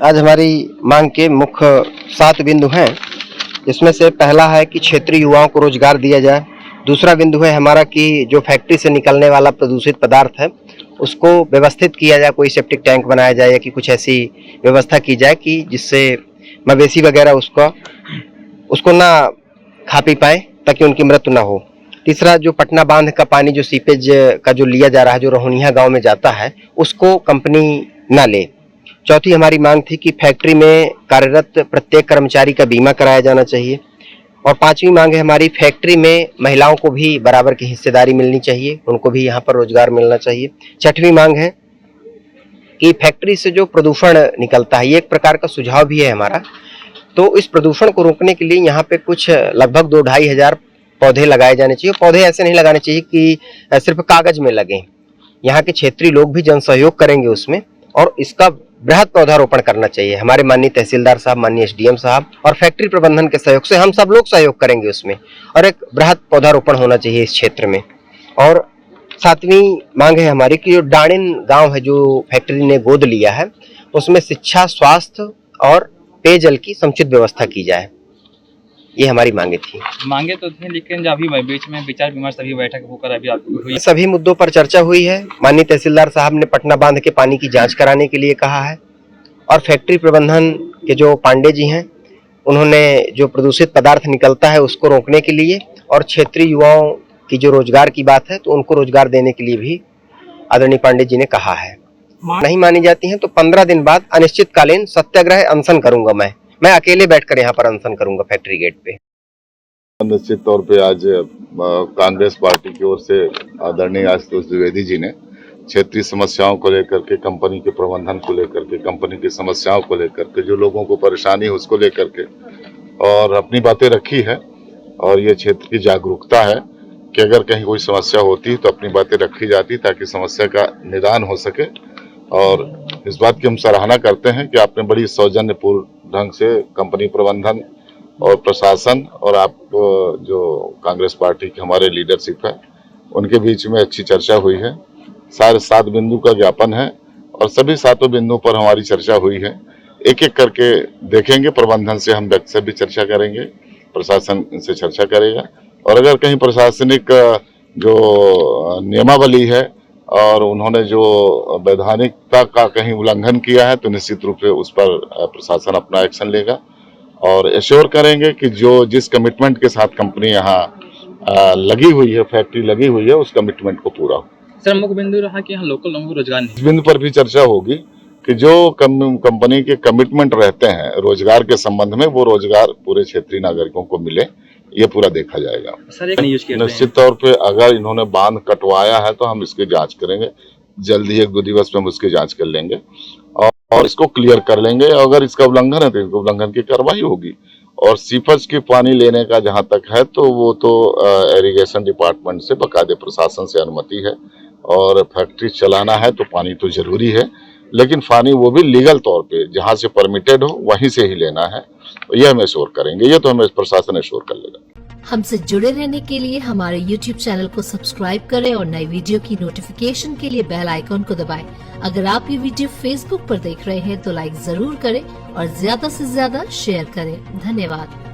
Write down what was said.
आज हमारी मांग के मुख्य 7 बिंदु हैं, जिसमें से पहला है कि क्षेत्रीय युवाओं को रोजगार दिया जाए। दूसरा बिंदु है हमारा कि जो फैक्ट्री से निकलने वाला प्रदूषित पदार्थ है उसको व्यवस्थित किया जाए, कोई सेप्टिक टैंक बनाया जाए या कि कुछ ऐसी व्यवस्था की जाए कि जिससे मवेशी वगैरह उसको ना खा पी पाए ताकि उनकी मृत्यु ना हो। तीसरा, जो पटना बांध का पानी जो सीपेज का जो लिया जा रहा है, जो रोहनिया गांव में जाता है, उसको कंपनी ना ले। चौथी हमारी मांग थी कि फैक्ट्री में कार्यरत प्रत्येक कर्मचारी का बीमा कराया जाना चाहिए। और पांचवी मांग है हमारी, फैक्ट्री में महिलाओं को भी बराबर की हिस्सेदारी मिलनी चाहिए, उनको भी यहाँ पर रोजगार मिलना चाहिए। छठवीं मांग है कि फैक्ट्री से जो प्रदूषण निकलता है, ये एक प्रकार का सुझाव भी है हमारा, तो इस प्रदूषण को रोकने के लिए यहाँ पे कुछ लगभग 2-2.5 हजार पौधे लगाए जाने चाहिए। पौधे ऐसे नहीं लगाने चाहिए कि सिर्फ कागज में लगे, यहाँ के क्षेत्रीय लोग भी जन सहयोग करेंगे उसमें, और इसका बृहद पौधारोपण करना चाहिए। हमारे माननीय तहसीलदार साहब, माननीय एसडीएम साहब और फैक्ट्री प्रबंधन के सहयोग से हम सब लोग सहयोग करेंगे उसमें, और एक बृहद पौधारोपण होना चाहिए इस क्षेत्र में। और 7वीं मांग है हमारी कि जो डाणिन गांव है जो फैक्ट्री ने गोद लिया है, उसमें शिक्षा, स्वास्थ्य और पेयजल की समुचित व्यवस्था की जाए। ये हमारी मांगे थी। मांगे तो थी, लेकिन अभी बीच में विचार विमर्श सभी बैठक होकर अभी हुई, सभी मुद्दों पर चर्चा हुई है। माननीय तहसीलदार साहब ने पटना बांध के पानी की जांच कराने के लिए कहा है, और फैक्ट्री प्रबंधन के जो पांडे जी हैं, उन्होंने जो प्रदूषित पदार्थ निकलता है उसको रोकने के लिए और क्षेत्रीय युवाओं की जो रोजगार की बात है तो उनको रोजगार देने के लिए भी आदरणीय पांडे जी ने कहा है। नहीं मानी जाती हैं तो 15 दिन बाद अनिश्चितकालीन सत्याग्रह अनशन करूंगा। मैं अकेले बैठकर यहाँ पर अनशन करूंगा फैक्ट्री गेट पे। निश्चित तौर पे आज कांग्रेस पार्टी की ओर से आदरणीय आशुतोष द्विवेदी जी ने क्षेत्रीय समस्याओं को लेकर के, कंपनी के प्रबंधन को लेकर के, कंपनी की समस्याओं को लेकर के, जो लोगों को परेशानी है उसको लेकर के और अपनी बातें रखी है। और ये क्षेत्र की जागरूकता है कि अगर कहीं कोई समस्या होती है तो अपनी बातें रखी जाती ताकि समस्या का निदान हो सके। और इस बात की हम सराहना करते हैं कि आपने बड़ी सौजन्यपूर्ण ढंग से कंपनी प्रबंधन और प्रशासन और आप जो कांग्रेस पार्टी के हमारे लीडरशिप है उनके बीच में अच्छी चर्चा हुई है। सारे 7 बिंदु का ज्ञापन है और सभी 7 बिंदु पर हमारी चर्चा हुई है। एक एक करके देखेंगे, प्रबंधन से हम व्यक्ति से भी चर्चा करेंगे, प्रशासन से चर्चा करेगा, और अगर कहीं प्रशासनिक जो नियमावली है और उन्होंने जो वैधानिकता का कहीं उल्लंघन किया है तो निश्चित रूप से उस पर प्रशासन अपना एक्शन लेगा और एश्योर करेंगे कि जो जिस कमिटमेंट के साथ कंपनी यहाँ लगी हुई है, फैक्ट्री लगी हुई है, उस कमिटमेंट को पूरा हो। सर, मुख्य बिंदु रहा कि यहाँ लोकल लोगों को रोजगार नहीं। इस बिंदु पर भी चर्चा होगी कि जो कंपनी के कमिटमेंट रहते हैं रोजगार के संबंध में, वो रोजगार पूरे क्षेत्रीय नागरिकों को मिले, ये पूरा देखा जाएगा। निश्चित तौर पे अगर इन्होंने बांध कटवाया है तो हम इसकी जांच करेंगे, जल्दी 1-2 दिवस में हम उसकी जांच कर लेंगे और इसको क्लियर कर लेंगे। अगर इसका उल्लंघन है तो इसको उल्लंघन की कार्रवाई होगी। और सीफर्स की पानी लेने का जहां तक है तो वो तो इरिगेशन डिपार्टमेंट से, बकायदे प्रशासन से अनुमति है, और फैक्ट्री चलाना है तो पानी तो जरूरी है, लेकिन पानी वो भी लीगल तौर पे जहां से परमिटेड हो वहीं से ही लेना है। ये हम एश्योर करेंगे, ये तो हमें प्रशासन एश्योर कर लेगा। हमसे जुड़े रहने के लिए हमारे YouTube चैनल को सब्सक्राइब करें और नई वीडियो की नोटिफिकेशन के लिए बेल आइकॉन को दबाएं। अगर आप ये वीडियो Facebook पर देख रहे हैं तो लाइक जरूर करें और ज्यादा से ज्यादा शेयर करें। धन्यवाद।